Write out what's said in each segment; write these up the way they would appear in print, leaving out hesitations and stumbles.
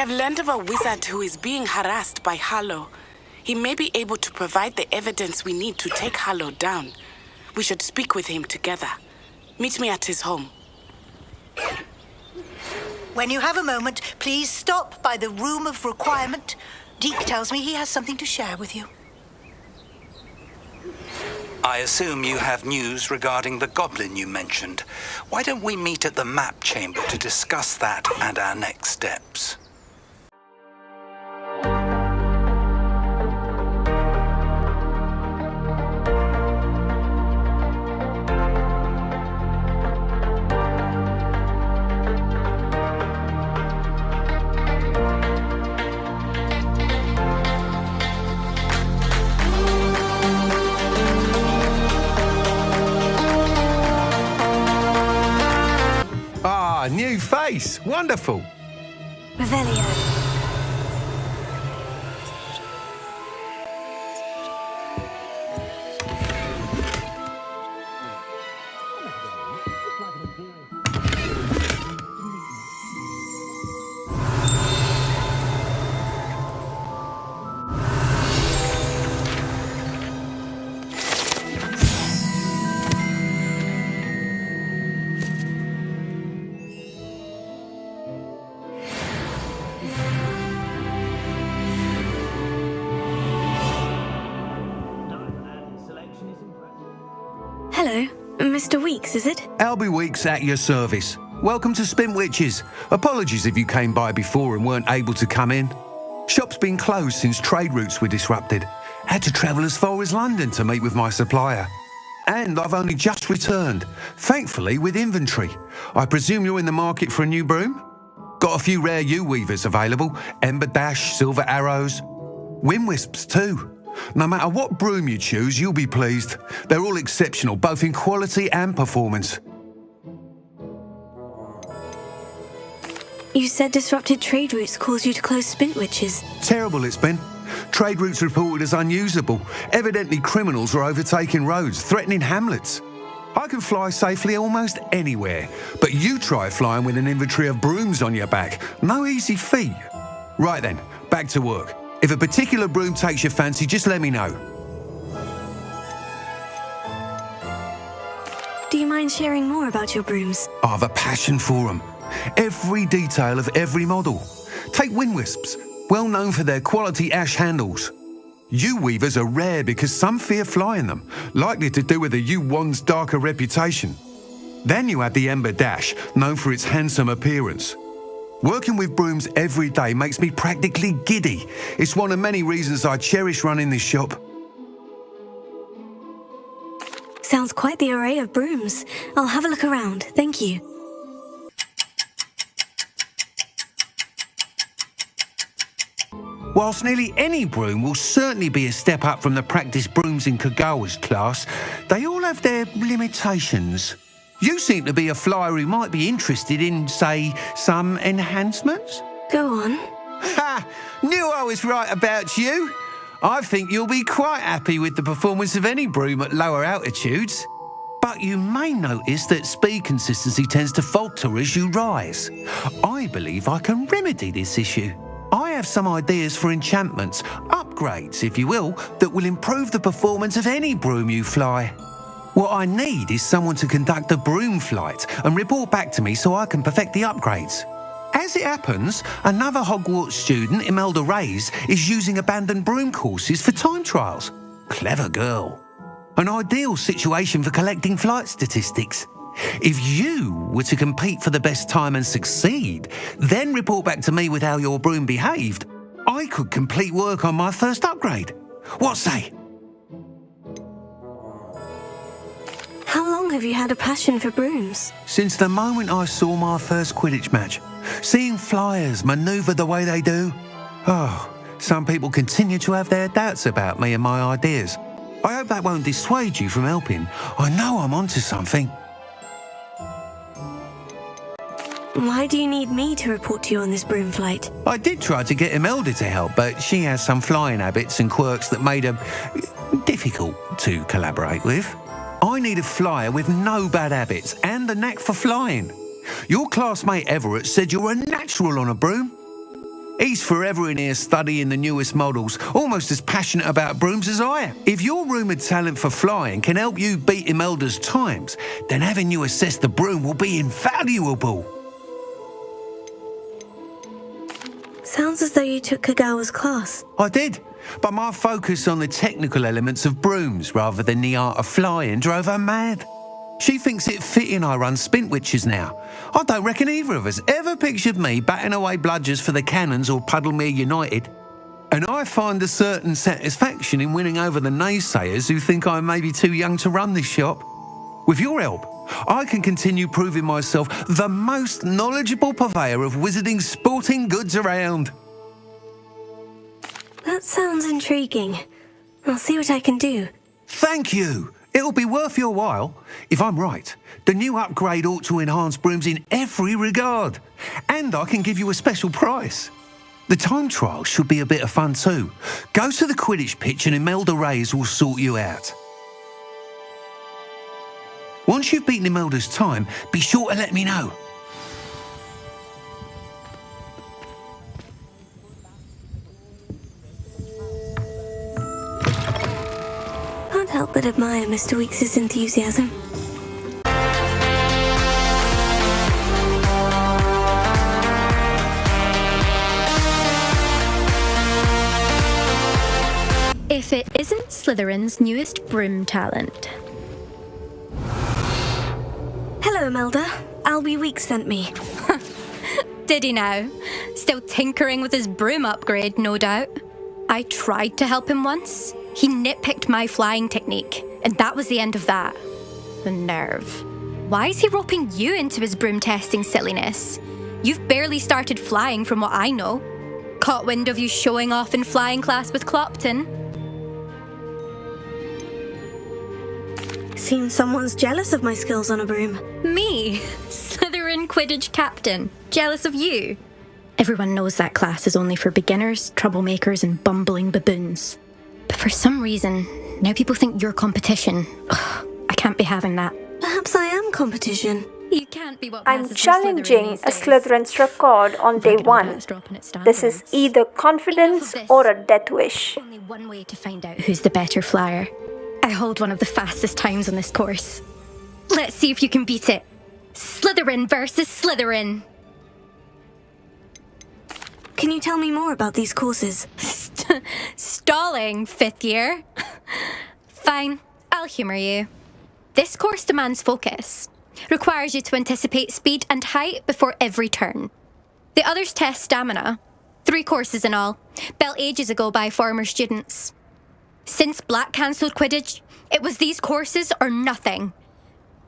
have learned of a wizard who is being harassed by Harlow. He may be able to provide the evidence we need to take Harlow down. We should speak with him together. Meet me at his home. When you have a moment, please stop by the Room of Requirement. Deke tells me he has something to share with you. I assume you have news regarding the goblin you mentioned. Why don't we meet at the map chamber to discuss that and our next steps? New face. Wonderful. Revelio. Hello, Mr. Weeks, is it? Albie Weeks at your service. Welcome to Spintwitches. Apologies if you came by before and weren't able to come in. Shop's been closed since trade routes were disrupted. Had to travel as far as London to meet with my supplier. And I've only just returned, thankfully with inventory. I presume you're in the market for a new broom? Got a few rare U-weavers available, Ember Dash, Silver Arrows, Wind Wisps too. No matter what broom you choose, you'll be pleased. They're all exceptional, both in quality and performance. You said disrupted trade routes caused you to close Spintwitches. Terrible it's been. Trade routes reported as unusable. Evidently criminals are overtaking roads, threatening hamlets. I can fly safely almost anywhere, but you try flying with an inventory of brooms on your back. No easy feat. Right then, back to work. If a particular broom takes your fancy, just let me know. Do you mind sharing more about your brooms? I have a passion for them. Every detail of every model. Take Wind Wisps, well known for their quality ash handles. U-weavers are rare because some fear flying them, likely to do with the U-wand's darker reputation. Then you have the Ember Dash, known for its handsome appearance. Working with brooms every day makes me practically giddy. It's one of many reasons I cherish running this shop. Sounds quite the array of brooms. I'll have a look around, thank you. Whilst nearly any broom will certainly be a step up from the practice brooms in Kagawa's class, they all have their limitations. You seem to be a flyer who might be interested in, say, some enhancements? Go on. Ha! Knew I was right about you. I think you'll be quite happy with the performance of any broom at lower altitudes. But you may notice that speed consistency tends to falter as you rise. I believe I can remedy this issue. I have some ideas for enchantments, upgrades, if you will, that will improve the performance of any broom you fly. What I need is someone to conduct a broom flight and report back to me so I can perfect the upgrades. As it happens, another Hogwarts student, Imelda Reyes, is using abandoned broom courses for time trials. Clever girl. An ideal situation for collecting flight statistics. If you were to compete for the best time and succeed, then report back to me with how your broom behaved, I could complete work on my first upgrade. What say? How long have you had a passion for brooms? Since the moment I saw my first Quidditch match. Seeing flyers manoeuvre the way they do. Oh, some people continue to have their doubts about me and my ideas. I hope that won't dissuade you from helping. I know I'm onto something. Why do you need me to report to you on this broom flight? I did try to get Imelda to help, but she has some flying habits and quirks that made her difficult to collaborate with. I need a flyer with no bad habits and a knack for flying. Your classmate Everett said you're a natural on a broom. He's forever in here studying the newest models, almost as passionate about brooms as I am. If your rumoured talent for flying can help you beat Imelda's times, then having you assess the broom will be invaluable. Sounds as though you took Kagawa's class. I did, but my focus on the technical elements of brooms rather than the art of flying drove her mad. She thinks it fitting I run Spintwitches now. I don't reckon either of us ever pictured me batting away bludgers for the Cannons or Puddlemere United. And I find a certain satisfaction in winning over the naysayers who think I may be too young to run this shop. With your help, I can continue proving myself the most knowledgeable purveyor of wizarding sporting goods around. That sounds intriguing. I'll see what I can do. Thank you. It'll be worth your while. If I'm right, the new upgrade ought to enhance brooms in every regard. And I can give you a special price. The time trial should be a bit of fun too. Go to the Quidditch pitch and Imelda Reyes will sort you out. Once you've beaten Imelda's time, be sure to let me know. Can't help but admire Mr. Weekes' enthusiasm. If it isn't Slytherin's newest broom talent. Hello, Imelda. Albie Weekes sent me. Did he now? Still tinkering with his broom upgrade, no doubt. I tried to help him once. He nitpicked my flying technique, and that was the end of that. The nerve. Why is he roping you into his broom testing silliness? You've barely started flying from what I know. Caught wind of you showing off in flying class with Clopton. Seems someone's jealous of my skills on a broom. Me, Slytherin Quidditch captain, jealous of you. Everyone knows that class is only for beginners, troublemakers, and bumbling baboons. But for some reason, now people think you're competition. Ugh, I can't be having that. Perhaps I am competition. You can't be what I'm passes for challenging Slytherin these a days. Slytherin's record on day Bragging about one. its dropping its This is standards. either confidence or a death wish. Only one way to find out who's the better flyer. I hold one of the fastest times on this course. Let's see if you can beat it. Slytherin versus Slytherin. Can you tell me more about these courses? Stalling, fifth year. Fine, I'll humour you. This course demands focus. Requires you to anticipate speed and height before every turn. The others test stamina. 3 courses in all, built ages ago by former students. Since Black cancelled Quidditch, it was these courses or nothing.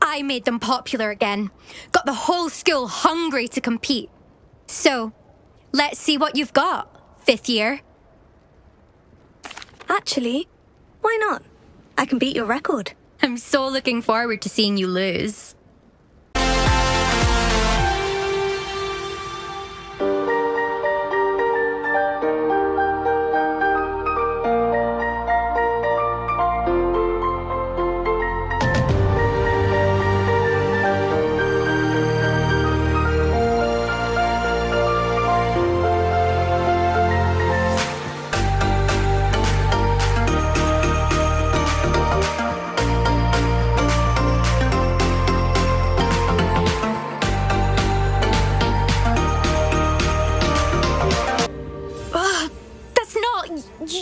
I made them popular again. Got the whole school hungry to compete. So, let's see what you've got, fifth year. Actually, why not? I can beat your record. I'm so looking forward to seeing you lose.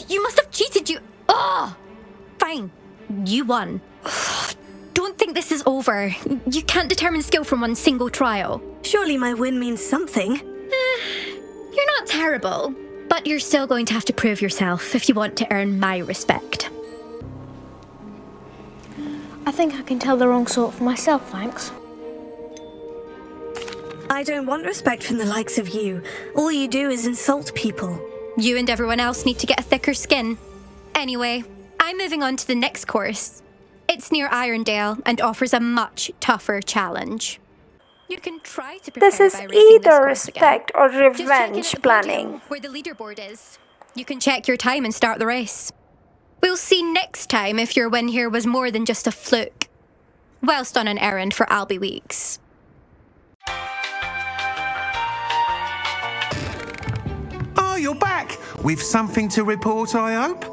You must have cheated, you... Oh! Fine. You won. Don't think this is over. You can't determine skill from one single trial. Surely my win means something. You're not terrible, but you're still going to have to prove yourself if you want to earn my respect. I think I can tell the wrong sort for myself, thanks. I don't want respect from the likes of you. All you do is insult people. You and everyone else need to get a thicker skin. Anyway, I'm moving on to the next course. It's near Irondale and offers a much tougher challenge. You can try to prepare This is by racing either course respect again. or Just check in at revenge the podium planning. where the leaderboard is. You can check your time and start the race. We'll see next time if your win here was more than just a fluke. Whilst on an errand for Albie you're back. With something to report, I hope?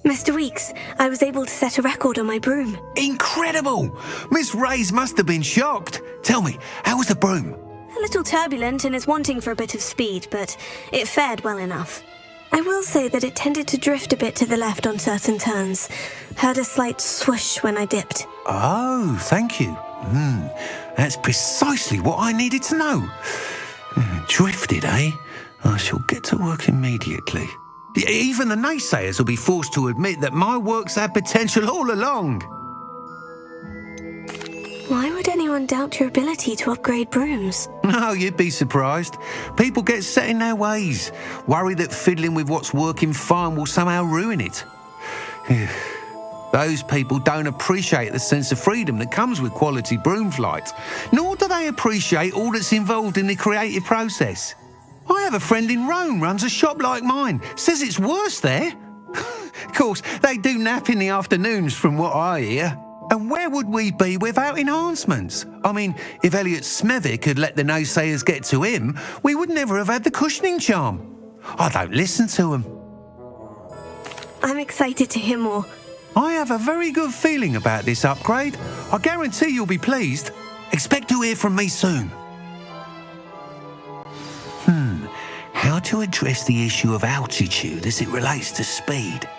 Mr. Weeks, I was able to set a record on my broom. Incredible! Miss Reyes must have been shocked. Tell me, how was the broom? A little turbulent and is wanting for a bit of speed, but it fared well enough. I will say that it tended to drift a bit to the left on certain turns. Heard a slight swoosh when I dipped. Oh, thank you. That's precisely what I needed to know. Drifted, eh? I shall get to work immediately. Even the naysayers will be forced to admit that my work's had potential all along. Why would anyone doubt your ability to upgrade brooms? No, you'd be surprised. People get set in their ways, worry that fiddling with what's working fine will somehow ruin it. Those people don't appreciate the sense of freedom that comes with quality broom flight, nor do they appreciate all that's involved in the creative process. I have a friend in Rome runs a shop like mine, says it's worse there. Of course, they do nap in the afternoons from what I hear. And where would we be without enhancements? I mean, if Elliot Smethwick had let the naysayers get to him, we would never have had the cushioning charm. I don't listen to them. I'm excited to hear more. I have a very good feeling about this upgrade. I guarantee you'll be pleased. Expect to hear from me soon. How to address the issue of altitude as it relates to speed?